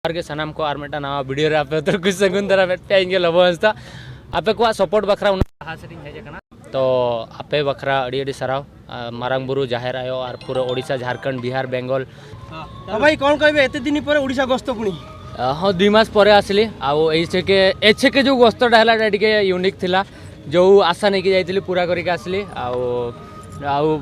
के सनाम को आर्मेटा ना वीडियो रे आपे तो कुछ सेकंड दरा बैठ पाएंगे लबोस्ता आपे को सपोर्ट बखरा उना सेटिंग है जकना तो आपे बखरा अड़ी अड़ी सराव मारंग बुरु जाहेर आयो और पूरा ओडिशा झारखंड बिहार बेंगल भाई कोन कहबे एते दिन पर ओडिशा गस्त पुनी हाँ 2 मास पर आसली आउ एछे के जो गस्तटा हला टिके यूनिक थिला जो आशा नहीं कि जाइतिली पूरा करके आसली आउ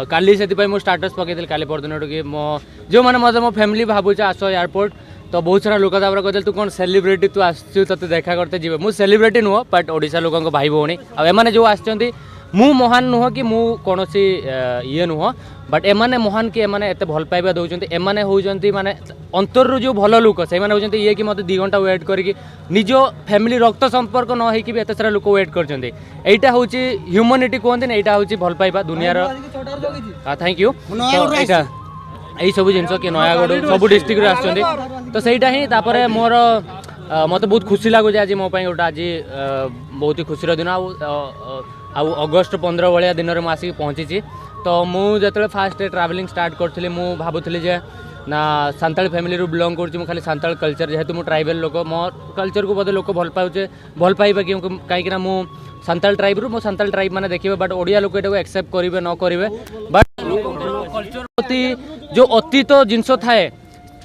काली से मु स्टाटस पकईली काली परदिन कि मो जो मैंने मतलब मो फैमिली भावुचे आस एयरपोर्ट तो बहुत सारा लोक कहते तू कौन सेलिब्रिटी तू आसु ते देखा करते जी मु सेलिब्रिटी नुह बट ओडिशा लोक भाई भौणी आने जो आसचंती मु महान नुह कि मु कौन सी ये नुह बट एमाने महान कि एमाने एते भल पाइबा दउचंती एमाने होउचंती माने अंतररु जो भल लोक से माने होउचंती ये कि मते 2 घंटा वेट करके निज फैमिली रक्त संपर्क न होई कि एते सारा लोक वेट करचंती एटा होउची ह्यूमैनिटी कहंती ने एटा होउची भल पाइबा दुनिया रो थैंक यू तो एटा एई सब जिनस कि नयागढ़ सब डिस्ट्रिक्ट रे आछंती तो सेटा ही तापरे मोर मते बहुत खुशी लागो जे आज मो पई ओटा आज बहुत ही खुशी रो दिन आ अगस्त 15 भलिया दिन में आसिक पहुँची तो मुझे फास्ट ट्रावेलिंग स्टार्ट करी मु भावुली जे ना सांताली फैमिली रू बिलोंग करूँ खाली सांताल कल्चर जेहेतु मु ट्राइबल लोक मो कल्चर को बोधे लोक भल पाऊे भल पाइबा क्योंकि कहीं मु सांताल ट्राइब रू मो सांताल ट्राइब मैंने देखिए बट ओडिया लोक ये एक्सेप्ट करेंगे न करेंगे बट कल्चर प्रति जो अतीत जिनस थाए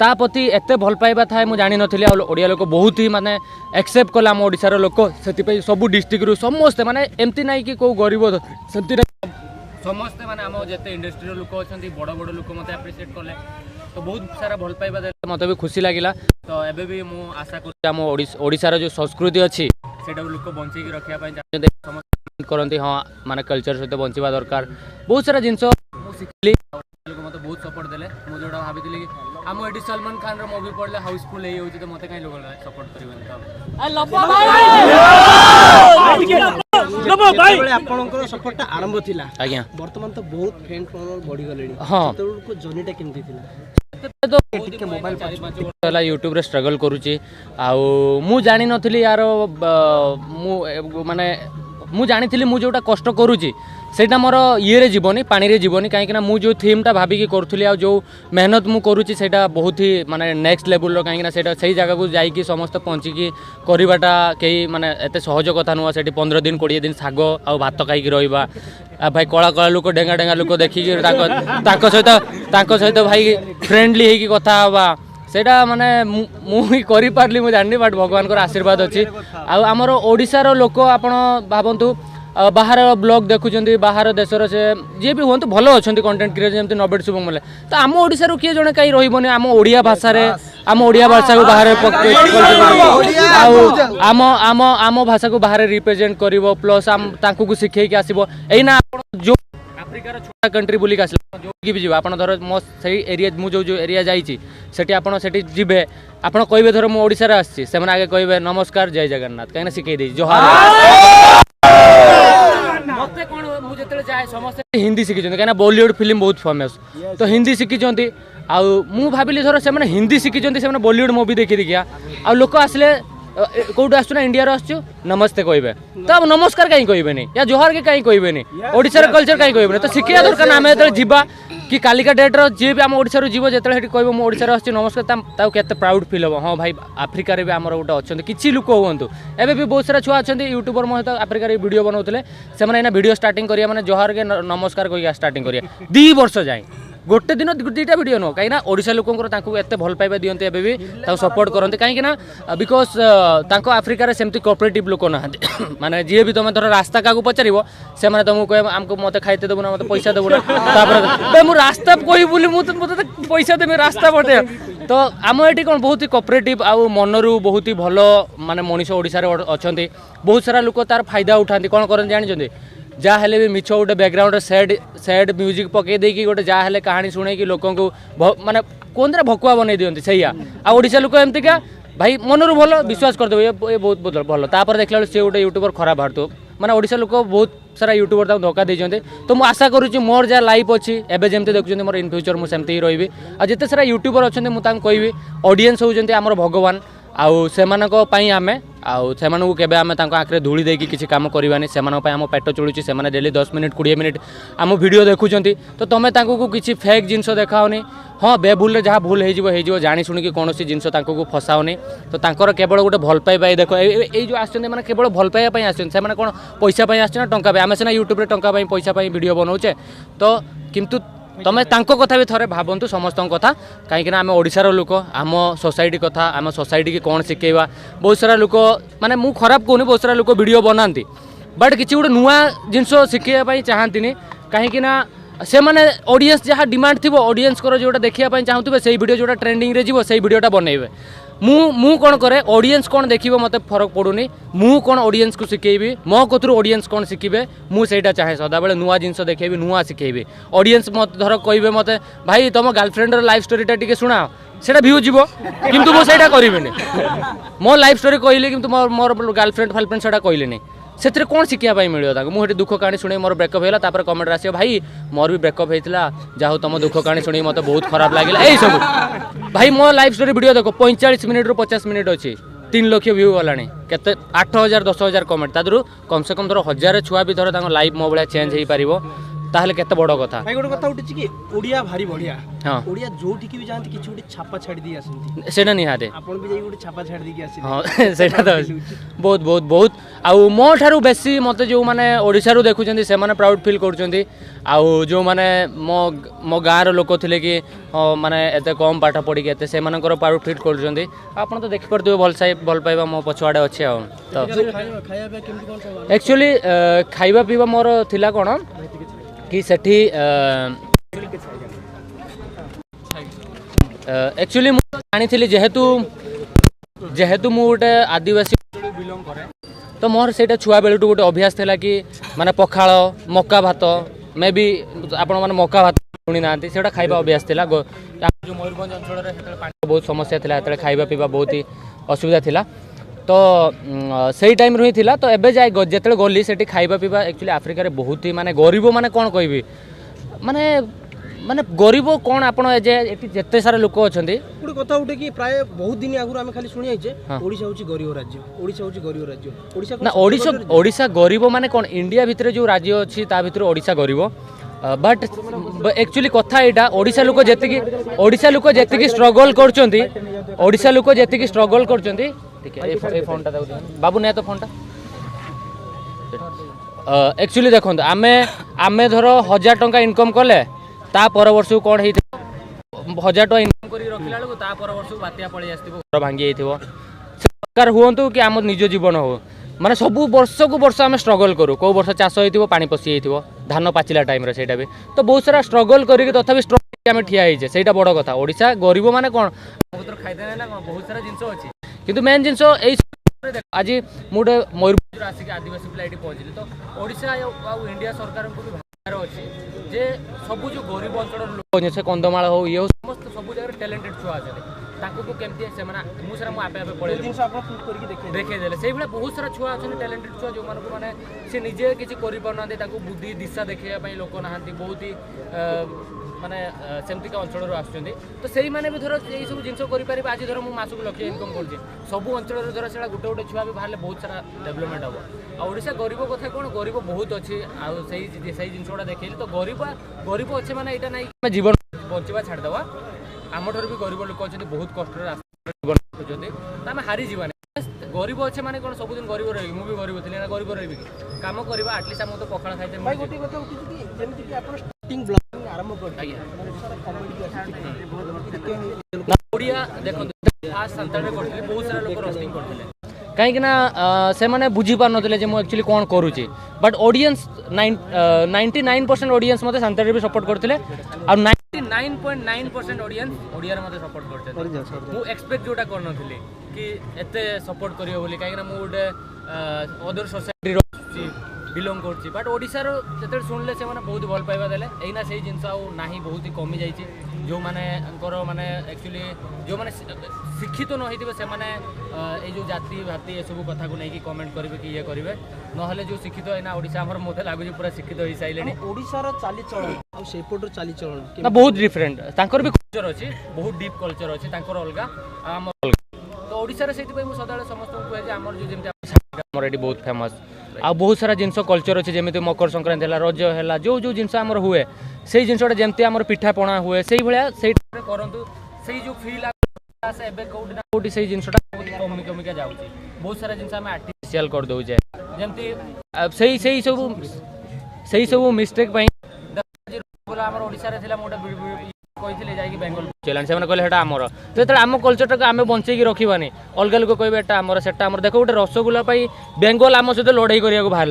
ता प्रति एत भल पाइबा थाए मुझे जानी नी ओडिया लोक बहुत ही माने एक्सेप्ट कला आम ओडिशार लोक से सब डिस्ट्रिक्ट रू समस्ते माने एमती ना कि कौ गरीब सेमती समस्ते माने आम जिते इंडस्ट्री लोक अच्छा बड़ बड़ लोक मत एप्रिशिएट कले तो बहुत सारा भल पाइबा देले मत भी खुशी लगिला तो एबे भी मु आशा करूँ आम ओडिशार जो संस्कृति अच्छी से लोक बंचेकी रखा समस्त करती हाँ माने कल्चर सहित बंचवा दरकार बहुत सारा जिनस शिखली लोक मत बहुत सपोर्ट देले मु जोड़ा भाभी कि आम एटी सलमान खान रो मूवी पड़ले हाउसफुल हे होची तो मते काई लोक सपोर्ट करबे तो आई लव भाई आपनकर सपोर्टटा आरंभ थिला आज्ञा वर्तमान तो बहुत फ्रेंड फॉलोअर बढ़ी गलेनी हां तो जर्नीटा केमती थिला तो टिके मोबाइल 5 वाला यूट्यूब रे स्ट्रगल करूची आउ मु जानि नथिली यार मु माने मु जानी मु जोटा कष्ट करूची सेटा मोर ये जीवनी पानी रे जीवनी कहीं मु जो थीमटा भाविकी करूली आ जो मेहनत मु करूची सेटा बहुत ही माने नेक्स्ट लेवल कहीं सेटा सही जगह को जाइकी समस्त पहुँचिकी करवाटा कहीं माने एते सहज कथा नुह से 15 दिन 20 दिन साग आ भात खाई रहा भाई कला कला लोक डेंगा डेंगा लोक देखिकी सहित भाई फ्रेंडली होगी कथा हवा सेटा माने मुझे करि पारली मु जानि बट भगवान को आशीर्वाद अच्छी आमर ओडिशार लोक आपण भावतु बाहर ब्लॉग देखुं बाहर देशर से जी भी हूँ भल अच्छा कंटेंट क्रिएटर जमी नबेट शुभम बोले तो आम ओडिशा किए जड़े कहीं रही आम ओडिया भाषा आम ओडिया भाषा को बाहर आम आम आम भाषा को बाहर रिप्रेजेंट कर प्लस आम तांकु शिखे आसो यहीना जो आफ्रिकार छोटा कंट्री बुलिक आस जो भी जी आप धर मो से एरिया मुझे जो एरिया जाइए आपड़ से जीवे आप कहे धर मुझे ओडिशा आसी से आगे कहे नमस्कार जय जगन्नाथ कहीं शिखे दी जोहार मत कौन मुझे जाए समस्त हिंदी शिखी कहीं बॉलीवुड फिल्म बहुत फेमस तो हिंदी शिखी मु भाविली धर से हिंदी शिखी से बॉलीवुड मूवी देखी देखिया आ लोक आसले कौटू आसु ना इंडिया आसु नमस्ते कहे तो अब नमस्कार कहीं कहे या जोहार के कहीं कहे ओडिशार कल्चर कहीं कहे तो शिखा दरकार आम जो जीवा कि कालिका डेट जी भी आम ओडिशा जीव जो कह ओडिशा आस नमस्कार केते प्राउड फील हम हाँ भाई आफ्रिकार भी आमर गोटे अच्छा किसी लोक हूँ एवं भी बहुत सारा छुआ अच्छा यूट्यूबर मो सहित आफ्रिकार वीडियो बनाते से वीडियो स्टार्टिंग करिया माने जोहार के नमस्कार कह स्टार्टिंग करिया 2 वर्ष जाए गोटे दिन 2टा वीडियो नुह कहीं ओडिशा लोक एत भल पाइबा दिखते एवं भी सपोर्ट करते कहीं बिकज आफ्रिकार सेमती कोऑपरेटिव लोक ना माने जी भी तुम धर रास्ता क्या पचार से तुमको कह आमको मत खाइते देबू ना मत पैसा देबू ना मुझे रास्ता कही बोली मुझे पैसा देवी रास्ता बटे तो आम ये कौन बहुत ही कोऑपरेटिव आउ मनरू बहुत ही भल माने मनीष ओडिशा रे अछंती बहुत सारा लोक तार फायदा उठाती कौन करते जानी जहाँ हेले भी मिछ गोटे बैकग्राउंड सैड म्यूजिक पकई देकी गोटे जहाँ हेले कहानी शुणे लोक माने कहते भकुआ बनई दिखती सही आ ओडिशा लोक एमती क्या भाई मनरू भल विश्वास करदे ये बहुत भल तापर देखला सी गोटे यूट्यूबर खराब बाहर माने ओडिशा लोक बहुत सारा यूट्यूबर धोखा देते तो मुझे आशा करुँच मोर जहाँ लाइफ अच्छी एवं जमी देखुं मोर इन फ्यूचर मुझे ही रही जिते सारा यूट्यूबर अच्छा मुझे कहि ऑडियंस होती आमर भगवान आउ सेमानक आमे आउ सेमानकु केबे आमे तांको आखरे धूली देकी किछि काम करबानी सेमानक पई आम पेट चलुची सेमाने डेली 10 मिनिट 20 मिनिट आम वीडियो देखुचंती तो तमे तांको किछि फेक जिंस देखाओनी हाँ बेभूल जहाँ भूल हो जानी शुणी कौन जिनस फसाओनी तो तांकर केवल गोटे भल पाइबा देख ये जो आसने मैंने केवल भल पाइबा आसने से कौन पैसा आस टंका आम सीना यूट्यूब टंका पैसा वीडियो बनाऊे तो किंतु तमें कथा भी थे भावतु समस्त कथा कहीं आम ओडिशार लोक आम सोसाइटी कथा आम सोसाइटी की कौन शिखेवा बहुत सारा लोक माने मु खराब कहूनी बहुत सारा लोक वीडियो बनाती बट किसी गोटे नुआ जिनस शिखापी चाहती कहीं से माने ऑडियंस जहाँ डिमांड थी ऑडियंस को जोटा देखा चाहूबे से वीडियो जोटा ट्रेंडिंग रे जीवो से वीडियोटा बनइबे मु कौन करे ऑडियंस कौन देखिबो मते फरक पड़ुनी मु कौन ऑडियंस को शिखेबी मो कतरू ऑडियंस कौन शिखिबे मु सेटा चाहे सदा बेले नुआ जिनस देखेबी नुआ शिखेबी ऑडियंस मत धर कहबे मते भाई तुम गर्लफ्रेंड लाइफ स्टोरीटा टिके सुना सेटा व्यू जीवो किंतु मो सेटा करिबेनी मो लाइफ स्टोरी कहली किंतु मोर गर्लफ्रेंड सेटा कहलिनी से कौन शिखापी मिले मुझे दुख कहानी शुणी मोर ब्रेकअप होगा तापर कमेंट आस भाई मोर भी ब्रेकअप होता जहाँ तुम दुख कहानी शुणी मत बहुत खराब लगे यही सब भाई मो लाइफ स्टोरी वीडियो देख 45 मिनिट रू 50 मिनिट अच्छी 3 लाख व्यू गलानी केते 8000 10,000 कमेंट तादरू कम से कम धर 1000 छुआ भी धर लाइफ मो भाया चेंज हो पार ताहले केते बड़ कथा भाई गोटे कथा उठी कि ओडिया भारी बढ़िया हां ओडिया जोठी की भी जानती किछि गोटे छापा छाडी दी आसंती सेना निहाते आपण भी जाई गोटे छापा छाडी दी के आसी हां सेटा तो बहुत बहुत बहुत आउ मो ठारू बेसी मते जो माने ओडिसा रु देखुचंती से माने प्राउड फील करचंती आउ जो माने मो गाँव लोक थिले कि माने एते कम पाठ पढ़ी के एते से मानकर प्राउड फील करचंती आपण तो देखि परदियो भल पाइबा मो पछवाडे अछि आ तो खाଇବା केमति कोन एक्चुअली खाइबा पीबा मोर थिला कोन कि सेठी एक्चुअली जानी जेहेतु जेहेतु मु गोटे आदिवासी बिलोंग करे तो मोर से छुआ बेलू गोटे अभ्यास थिला कि माने पखाल मक्का भात मे भी आपण माने मक्का भात शुणी ना से खाइबा अभ्यास थिला जो मयूरभंज अंचल पानी बहुत समस्या थिला खाइबा पीबा बहुत ही असुविधा थिला तो सही टाइम ही थिला तो एबे जाए जेते गली से खाइबा पीबा एक्चुअली आफ्रिका रे बहुत ही माने गरीब माने कौन कहबी माने माने गरीब कौन आपण जेते सारा लोक अछंती गोटे कथा उठे कि प्राय बहुत दिन आगु आमे खाली सुनि आइछे ओडिशा होची गरीब राज्य ओडिशा होची गरीब राज्य ओडिशा ना ओडिशा गरीब माने कौन इंडिया भितर जो राज्य अछि ता भितर ओडिशा गरीब बट एक्चुअली कथा एटा ओडिशा लोक जेतिकी स्ट्रगल करचंती ओडिशा लोक जेतिकी स्ट्रगल करचंती ठीक है ए फोनटा दाउ बाबू ने तो फोनटा एक्चुअली देखो आमे धर 1000 टंका इनकम कले ता पर वर्ष कौन है 1000 टंका इनकम करी रखिला बेलू ता पर वर्ष बात्या पळी आस्तिबो घर भांगी आइथिबो सरकार हुअंतु कि आम निज जीवन हो माने सबु वर्ष को वर्ष आम स्ट्रगल करूँ कौ वर्ष चाष हो पानी पशि जाइए धान पाचिला टाइम रे सेटा भी तो बहुत सारा स्ट्रगल करके तथापि स्ट्रगल आम ठिया होइछे सेटा बड़ कथा ओडिशा गरीब माने कोन खाइदे ना बहुत सारा जिंस अछि किंतु मेन जिंस आज मुझे मयूरभंज आसिक आदिवासी पिला ये पहुँचली तो ओडिशा आ इंडिया सरकार को भी भार अच्छी जे सबू जो गरीब अंचल लोक से कंधमाल हो ये हो समस्त सब जगह टैलेंटेड छुआ अच्छे केमती से मुझे आपे आपे पड़े देखेदेले से बहुत सारा छुआ अच्छे टैलेंटेड छुआ जो माने से निजे किसी करना बुद्धि दिशा देखापी लोक ना बहुत ही माने सेमतिका अंचल आसुँच तो से मैंने भी धर ये सब जिन कर आज धर मुझे मासक लक्ष्य इनकम कर सब अंचल धर से गोटे गोटे छुआ भी बाहर बहुत सारा डेवलपमेंट हम आड़शा गरीब कथा कौन गरीब बहुत अच्छी आई जिन गुड़ा देखी तो गरीब अच्छे मैंने यहाँ ना जीवन बचा छाड़देवा आम ठार भी गरीब लोक अच्छे बहुत कष्ट जीवन बचुँच आम हारी जावानी गरीब अच्छे मैंने कौन सब दिन गरीब रही मुझे गरीब थी ना गरीब रही कम करवा आटलिस्ट आम तो पखाड़ खाई बहुत सारा लोक रोस्टिंग करते कहीं से मैंने बुझी पार नथिले जे मु एक्चुअली कौन करूची बट ऑडियंस 99% ऑडियंस मते सांताड़ी भी सपोर्ट करथिले और 99.9% ऑडियंस ओडिया रे मते सपोर्ट करते मु एक्सपेक्ट जोटा कर नथिले कि एते सपोर्ट करियो बोली कहीं मु गोटे अदर सोसाइटी रो बिलोंग करछि बट ओडिसा रो जते सुनले से माने बहुत भल पाइबा देले एना सही जिंस आ नाही बहुत ही कमी जाईछि जो माने अंकर माने एक्चुअली जो माने शिक्षित न होइतिबे से माने ए जो जाति भाति ए सब कथा को नै कि कमेंट करिवे कि ये करिवे नहले जो शिक्षित एना ओडिसा हमर मोते लागु पूरा शिक्षित होई साइलेनी ओडिसा रो चाली चलन आ सेपोट रो चाली चलन ना बहुत डिफरेंट तांकर भी कल्चर अछि बहुत डीप कल्चर अछि तांकर अलगा आ हमर अलगा तो ओडिसा रे सेति पई मु सदाळे समस्त को कहे जे हमर जो जेमते हमर एडी बहुत फेमस आ बहुत सारा जिंस कल्चर अछि जेमिति मकर संक्रांति हला रज हला जो जो जिंस हमर हुए सेही जिंसटा जेमते हमर पिठा पणा हुए सेही भलिया सेही करंतु सेही जो फील से एबे कोउडी ना कोउडी सेही जिंसटा बहुत कमी के जाउची बहुत सारा जिंस हम आर्टिफिशियल कर दउ जे जेमति सेही सब मिस्टेक पई हमर ओडिसा रे थिला मोटा कही जाइए बेंगल चलानी से कहले हेटा आमर तो ये आम कल्चर आम बंचेकी रखबानी अलग लोक कहे एटा आमर सेटा आमर देख गोटे रसगुल्ला बेंगल आम सहित लड़ाई करा बाहर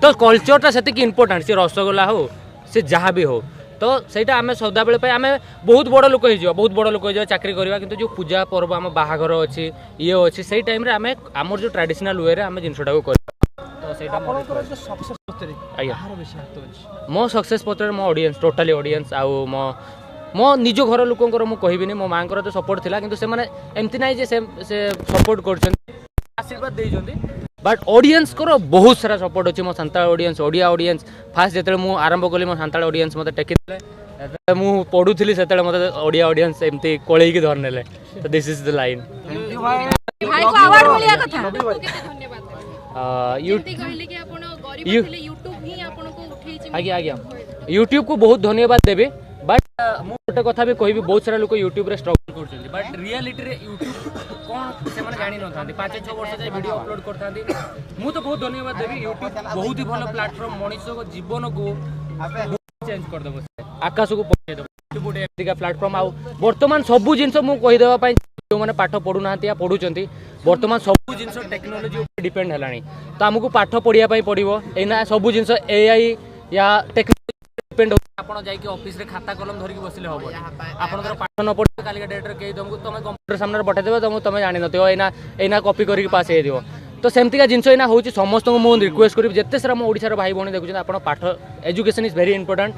तो कल्चरटा से इंपोर्टाट सी रसगुल्ला हो से जहाँ भी हो तो सहीटा आम सदा बेले आम बहुत बड़ लोक हो बहुत बड़ लोक हो चाकरी करवा किंतु जो पूजा पर्व आम बाहागर अच्छी ये अच्छी से टाइम आम आम जो ट्रेडिशनल वे आम जिनटा कर मो सक्सेस पत्र मो ऑडियंस टोटली ऑडियंस आउ मो निज घर लोकंकर मु कहबिनी मो मां तो सपोर्ट थिला किंतु से माने एमती नाही जे से सपोर्ट करछन आशीर्वाद देइजोंती बट ऑडियंस करो बहुत सारा सपोर्ट अछि मो Santal audience Odia audience fast जेतले मु आरंभ कली मो संताल ऑडियंस मते टेकिले मु पढुथिली सेतले मते ओडिया ऑडियंस एमती कोळेई की धरनेले तो दिस इज द लाइन भाई को अवार्ड मिलिया कथा केते धन्यवाद यूट्यूब को बहुत धन्यवाद देवी बट गोटे कथा भी कहि बहुत सारा लोग यूट्यूब रे स्ट्रगल करछन बट रियलिटी रे यूट्यूब कोन से माने जानि न थांती 5-6 वर्ष जाय वीडियो अपलोड करथांती मु तो बहुत धन्यवाद देवी यूट्यूब बहुत ही भलो प्लेटफॉर्म मनुष्य को जीवन को चेंज कर देबो आकाश को पहुंचे देबो यूट्यूब एमती का प्लेटफॉर्म आ वर्तमान सब जिंस मु कहि देबा पई जो माने पाठ पढु नांती या पढुचंती वर्तमान सब जिंस टेक्नोलॉजी ऊपर डिपेंड हलानी तो हमको पाठ पढ़िया पई पड़िबो एना सब जिंस एआई या टेक्नोलॉजी डिपेंड आपण जाई के ऑफिस रे खाता कलम धरि के बसिले होबो आपण पाठ न पढि काली डेट रे के तुमको तमे कंप्यूटर सामने पठा देबो तमे जानि नथियो एना कॉपी करी पास हे दियो तो सेमती का जिंस एना होची समस्त को मो रिक्वेस्ट करी जत्ते सारा मो ओडिसा रो भाई बहन देखुछन आपण पाठ एजुकेशन इज वेरी इंपोर्टेंट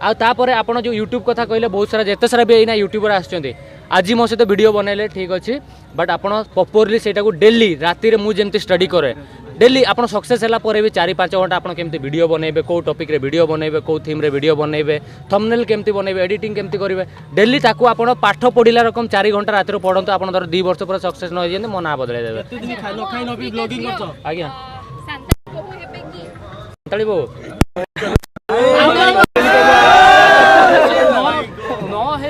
आ तापर आपण जो यूट्यूब कथा कहले बहुत सारा जत्ते सारा भी एना यूट्यूबर आछचंती आज मो सहित वीडियो बनैले ठीक अच्छे बट आप प्रॉपर्ली सेटा को डेली राति मु जेमती स्टडी करे डेली आप सक्सेस है भी 4-5 घंटा आप केमती वीडियो बनैबे को टॉपिक रे वीडियो बनैबे को थीम रे वीडियो बनैबे थंबनेल केमती बनैबे एडिटिंग केमती करेंगे डेली ताकू आप पाठ पढ़ला रकम 4 घंटा राति पढ़ंतु आप 2 वर्ष पर सक्सेस न हो मो ना बदल देवे आज्ञा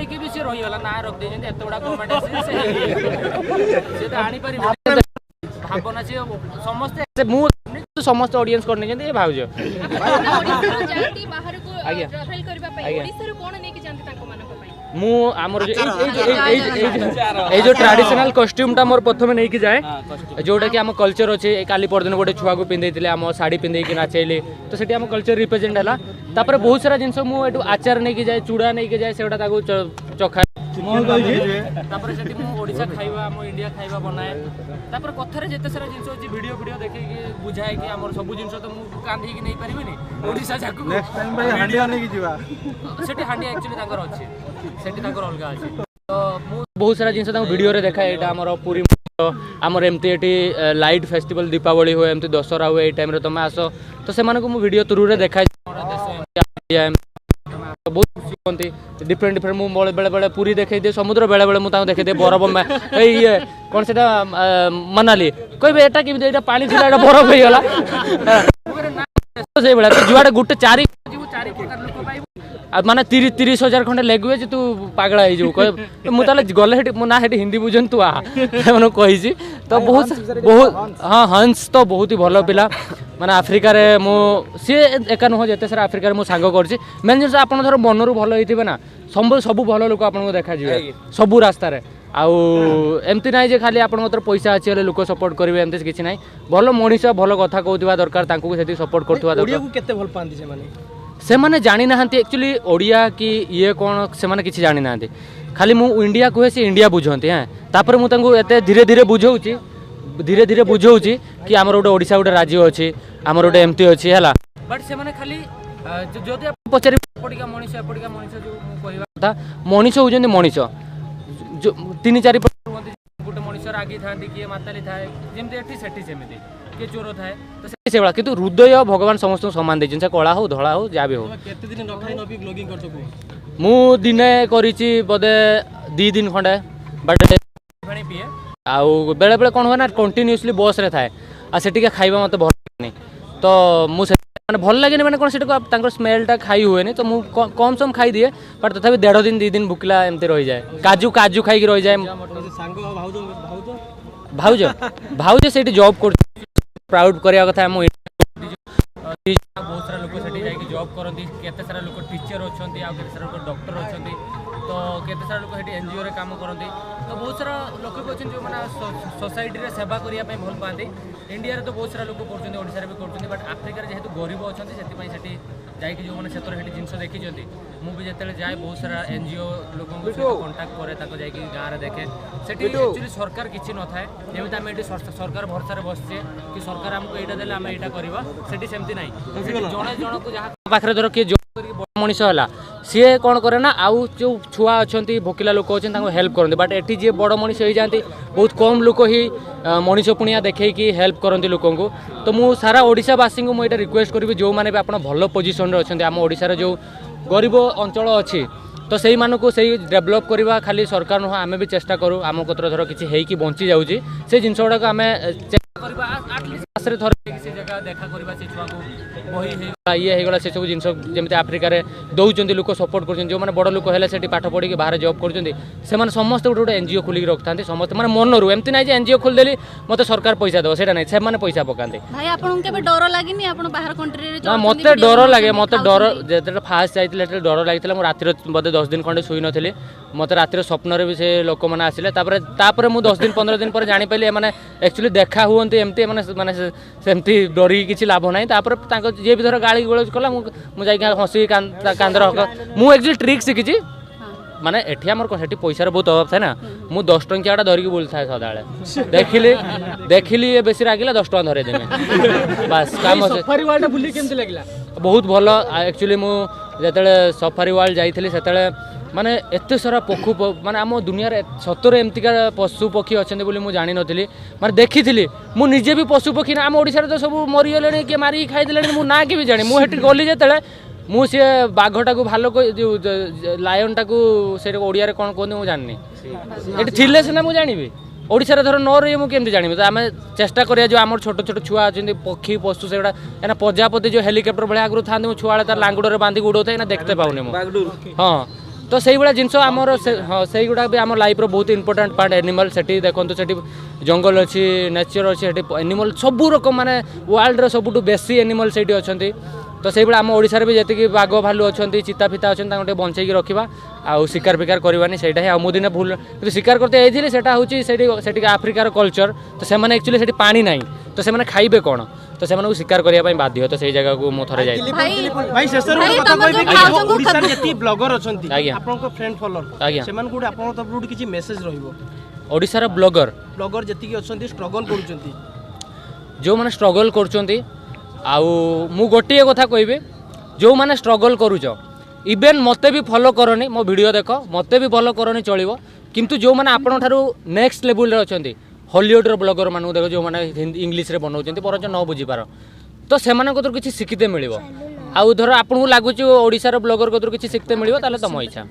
कि भी से रही वाला ना रख दे जंते एत बडा गवर्नमेंट से तो आनी पारि भावना से समस्त से मु समस्त ऑडियंस करने जंते ए भाउजो जाति बाहर को ट्रैवल करबा पई ओडिसा रे कोन नै कि जानते ताको मानक पई मु हमर जो ट्रेडिशनल कॉस्ट्यूम टा मोर प्रथमे नै कि जाए जोटा कि हम कल्चर अछि काली परदिन गोटे छुआ को पिंदैतिले हम साड़ी पिंदै कि नाचैले तो सेठी हम कल्चर रिप्रेजेंट हला तापर बहुत सारा जिंस मु एटू आचार नै कि जाए चूड़ा नै कि जाए सेटा ताको चखा तापर सेठी मु ओडिसा खाइबा हम इंडिया खाइबा बनाए तापर कथरे जते सारा जिंस अछि वीडियो देखे कि बुझाए कि हमर सब जिंस तो मु कांधी कि नै परिबिनी ओडिसा जाकू नेक्स्ट टाइम भाई हांडिया नै कि जीवा सेठी हांडिया एक्चुअली ताकर अछि सेठी ताकर अलगा अछि तो मु बहुत सारा जिंस ताको वीडियो रे देखा एटा हमर पूरी आमर एमती एटी लाइट फेस्टिवल दीपावली हुए एमती दशहरा हुए ए टाइम रे तुम आस तो से मानको मु वीडियो थ्रू रे देखा बहुत खुशी होती डिफरेंट डिफरेंट मुझे बेले बेले पूरी देखे दिए समुद्र बेले बेले मुझे देखे दिए बरफ में ये कौन से मनाली कहे एटा कि पानी थी बरफ हो गला से भाई जुआड़े गोटे 4 प्रकार लोक पाइबू माने 30,000 खंडे लगे जे तू पागला हो मुझे गले मो ना हिंदी बुझन तू आ कही तो बहुत बहुत हाँ हंस तो बहुत ही भल पिला माने आफ्रिका रे मो सी एका नुह जिते सारा आफ्रिका मो सांग कर मेन जिन आप मनरू भल होते ना सब भल लोक आपको देखा सबू रास्तार आउ एमती ना खाली आप पैसा अच्छी हेल्ले लोक सपोर्ट करेंगे एमती किसी ना भल मनीष भल कथा कहूँ दरकार से सपोर्ट कर से माने जानी ना एक्चुअली ओडिया कि ये कौन से माने किसी जानी ना खाली मु इंडिया कहे से इंडिया बुझाती हाँ तापर मुझे धीरे धीरे बुझाऊँगी कि आमर गोटे ओडिशा गोटे राज्य अच्छी आमर गोटे एमती अच्छी है बट से माने खाली जदि आप पचारि एपटिका मनीष जो कहवा कथा मनीष होउजंती मनीष जो 3-4 गोटे मनीष रागी था किए माताली थाए जमती एठी सेठी सेमिति किए चोर थाए तो से बड़ा किंतु हृदय भगवान समस्त समान देछन से कला हो धला हो जा भी हो केते दिन न खाई न भी ब्लॉगिंग करतो मु दिने करिछि बोधे 2 दिन खंडे बट पानी पिए आउ बेले बेले कौन हुए ना कंटिन्यूअसली बस रे थाए आ सेठी के खाइबा मते भल लागनी तो मु माने भल लागेनी माने कोन सेठी को स्मेलटा खाई हुए नहीं तो मु कम सम खाई दिए बट तथापि 1.5 दिन 2 दिन भुकला एमती रही जाए काजू काजू खाई रही जाए भाउज भाउज सेठी जॉब कर प्राउड करिया कथा मु बहुत सारा लोक सेठी जाई जॉब करती केते सारा लोक टीचर अछंती आ केते सारा लोक डॉक्टर अछंती तो केते सारा लोक सेठी एनजीओ रे काम करती तो बहुत सारा लोक भी अछन जो माने सोसाइटी रे सेवा करिया पई भल पांती इंडिया रे तो बहुत सारा लोक करछंती ओडिसा रे भी करछंती बट अफ्रीका रे जेहेतु गरीब अछंती सेति पई सेठी जाई कि जो माने सेतर सेठी जिंस देखि जंती मु भी जेतेले जाय बहुत सारा एनजीओ लोकन को कांटेक्ट करे ताको जाई कि गां रे देखे सेठी एक्चुअली सरकार किछि न थाए जेमिति हम एठी सरकार भरोसा रे बसछे कि सरकार हमको एटा देले हम एटा करबा सेठी सेमति नाही जणे जण को जहा पाखरे धर के बड़ मनीष है सी कौन करे ना आउ जो छुआ अच्छा भोकिला लोक अच्छे हेल्प करते बट एटी जी बड़ मनीष हो जाती बहुत कम लोक ही मनीष पुणिया देखी हेल्प करती लोक तो मु सारा ओडिशावासी को मुझे रिक्वेस्ट करी जो मैंने भी आप भल पोजिशन अच्छा आम ओडिशार जो गरीब अंचल अच्छी तो से मानक से डेभलप करवा खाली सरकार नुह आम भी चेष्टा करूँ आम कतर धर किसी बंची जाऊँगी से जिन गुड़ाक आम थर जगह देखा करवा से छुआ को बही ये होगा से सब जिन जमी आफ्रिकार दौरान लोक सपोर्ट कर जो मैंने बड़ लोक है पाठ पढ़ी बाहर जॉब कर समस्त गोटे गोटे एनजीओ खोलिक रखता समस्त मैंने मनरू एमती ना एनजीओ खोलीदेली मत सरकार पैसा देव से नहीं पैसा पकाते मत डर लगे मत डर जो फास्ट जाइए डर लगी रातिर बोधे 10 दिन खंडे शुई नी मत रातिर स्वप्न भी से लोक मैंने आसिले मुझे 10 दिन 15 दिन पर जापरि मैंने एक्चुअली देखा हुए एमती मैंने सेमती डरी किसी लाभ ना जी भी धर गाड़ी गोल कला मुझे हसी कांदर हक मुझे एक्चुअली ट्रिक शिखी माने एठी हमर कोठी पैसा बहुत अभाव था ना मु 10 टंकियाटा धरिकी बोल था सदाळे देखिली ये बेसी रागिला 10 टका धरे देमे बस काम सफारी वर्ल्ड बुली केमति लागला बहुत भलो एक्चुअली मु जेतले सफारी वर्ल्ड जाइथिली सेतले माने एते सारा पक्षु माने आम दुनिया रे सतरे एमतिका पशु पक्षी अछन बोली मु जानि नथिली माने देखिथिली मु निजे भी पशु पक्षी ना आम ओडिसा रे तो सब मरि गेलेनी के मारी खाइ देलेनी मु ना के भी जानि मु हेटी गली जेतले मु से बाघटा को भालो को लायनटा को से ओडिया रे कोन कोन मु जाननी एटी थिले से ना मु जानिबी ओडिसा रे धर न रही मु केमति जानिबी तो आमे चेष्टा करिया जो हमर छोट छोट छुआ अछन पक्षी पशु सेडा एना प्रजापति जो हेलिकॉप्टर भले आगु थांदे मु छुआले तार लांगुडो रे बांधी गुडोथे ना देखते पाउनी मु हां तो से भाया जिनस आमर से गुड़ा भी आम लाइफ बहुत इंपोर्टेंट पार्ट एनिमल से देखो से जंगल अच्छी नेचर अच्छी एनिमल सबू रकम माने वर्ल्ड रो सबुठु बेसी एनिमल से अच्छा तो से आम ओडिशा भी जी बाघ भालू अच्छा चिता फिता अच्छा बंचेक रखा आउ शिकार फिकार करवानी से मु दिन भूल शिकार करते से आफ्रिकार कल्चर तो से एक्चुअली से पानी ना तो से खाइबे कौन तो से शिकार करने बाध्य तो से जगह को मुझे थरे भाई शेष कथा कहबे कि ओडिसा जति ब्लॉगर अछंती आपन फ्रेंड फॉलोअर सेमान गुड आपन तरफ किछि मेसेज रहइबो ओडिसा रो ब्लॉगर जति अछंती स्ट्रगल करूचंती जो माने स्ट्रगल करूचंती आउ मु गोटे कथा कहबे जो माने स्ट्रगल करूच इवेन मते भी फॉलो करनी मो वीडियो देख मते भी फॉलो करनी चलिबो किंतु जो माने आपन थारु नेक्स्ट लेवल रे अछंती हॉलीवुड रो ब्लॉगर मानु देखो जो माने इंग्लिश रे बनाउचंती परंच न बुझी पार तो सेमान को किछि शिखिते मिलिबो आउ धर आपन को लागुची ओडिसा रो ब्लॉगर को किछि शिखते मिलिबो ताले तम इच्छा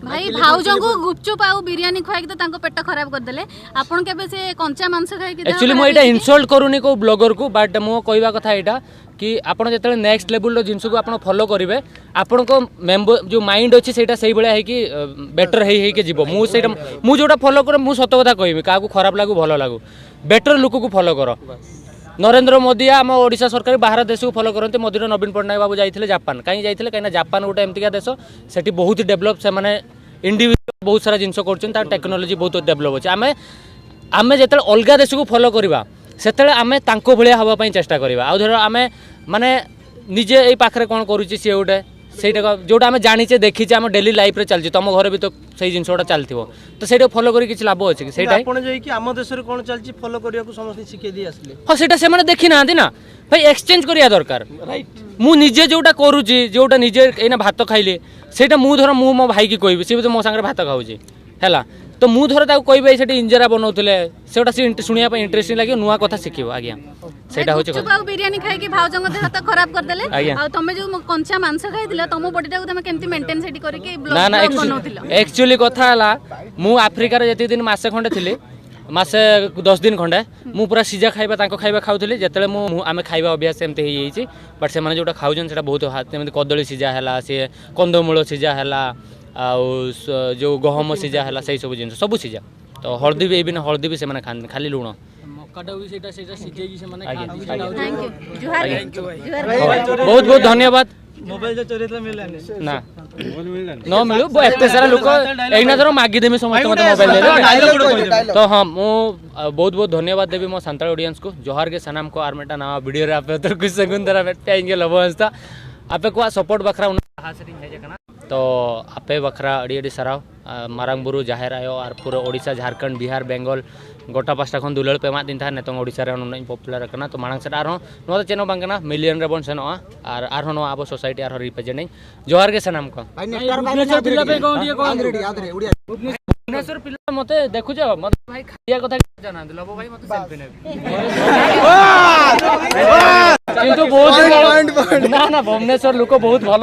भाई भाउजों को गुपचुप आउ बिरयानी खाई तो तांको पेट खराब कर देले आपन केबे से कंचा मांस खाई कि एक्चुअली मो एटा इंसल्ट करूनी को ब्लॉगर को बट मो कहबा कथा एटा कि आपण जेतले नेक्स्ट लेवल रो जिंस को आपण फॉलो करिवे आपण को मेंबर जो माइंड अछि सेटा सही बळा है कि बेटर है कि जीवो मु सेटा मु जोटा फॉलो कर मु सत कथा कहबी का को खराब लागू भलो लागू बेटर लोक को फॉलो करो नरेंद्र मोदी आम ओडिशा सरकार बाहर देश को फॉलो करते मधुर नवीन पट्टनायक बाबू जाइए जापान कहीं जाइए कहीं जापान गोटे एमतिका देश से बहुत डेभलप से माने इंडिविजुअल बहुत सारा जिनस कर टेक्नोलोजी बहुत डेभलप अच्छे आम आम जो अलग देश को फॉलो करवा से आम तांको भलिया हवाई चेष्टा करवा आउ धर आम माने निजे ये पाखे कौन करुच्ची सी गोटे से जोटा आम जाचे देखीचे आम डेली लाइफ रे चलती तुम घर भी तो सही जिनसा चलती तो से फॉलो कर किसी लाभ अच्छे कि आम देश में कौन चलती फॉलो करने को समस्त शिखे दी आसले हाँ से देखी ना ना भाई एक्सचेंज करिया दरकार मु निजे जोटा करुच्ची जोटा निजे एना भात खाइले सेटा मु धर मु मो भाई की कहबी सी भी तो मो संगे भात खाऊँ है तो मु धर ताको कहबे सेठी इंजरा बनाउतले सेटा से सुनिया पे इंटरेस्टिंग लागियो नुवा कथा सिखियो आज्ञा सेटा होचे गुपचुप आउ बिरयानी खाई कि भाउजंग देह त खराब कर देले आ तमे जो कंचा मांस खाइदिला तमो बॉडी टाको तमे केमती मेंटेन सेठी करी कि ना ना ब्लॉग बनाउतिला एक्चुअली कथा हला मु अफ्रीका रे जति दिन मासे खंडे थिली मासे 10 दिन खंडे मु पूरा सिजा खाइबा तांको खाइबा खाउथली जेतले मु आमे खाइबा अभ्यास एमते हे येछि बट से माने जोटा खाउजन सेटा बहुत हाथ एमते कदली सिजा हला से कंदमूल सिजा हला आ जो गहम सिजा हला सही सब जिंस सब सिजा तो हल्दी भी बिना हल्दी भी से माने खान खाली लूण मक्काटा भी सेटा सेटा सिजेगी से माने थैंक यू जुहार बहुत बहुत धन्यवाद मोबाइल जो चोरी मिला ना न मिलू एते सारा लोक एकना जरो मागी देमी समस्त मते मोबाइल दे तो हां मो बहुत बहुत धन्यवाद देबी मो संताल ऑडियंस को जोहार के सनाम को आर्मेटा ना वीडियो रे आपे तो कुछ सेकंड दरा बेटे आएंगे लबस्ता आपे को सपोर्ट बखरा उना सेटिंग है जकना तो आपे बखरा अड़ी अड़ी सराव मारांग बुरु जाहेर आयो और पूरा ओडिशा झारखंड बिहार बेंगल गोटा पास्टा खन दुलल पेमा दिन था नेतों ओडिशा रे नन पॉपुलर कना तो मांग सेटा आरो नो चेनो बांगना मिलियन रे बन सेनो और आरो नो आबो सोसाइटी आरो रिप्रेजेंटिंग जोहार के सनाम को भुवनेश्वर पिला पे कोन दिए कोन भुवनेश्वर पिला मते देखु जो मते भाई खाइया कथा जाना लबो भाई मते सेल्फी ने किंतु बहुत ना ना भुवनेश्वर लोक बहुत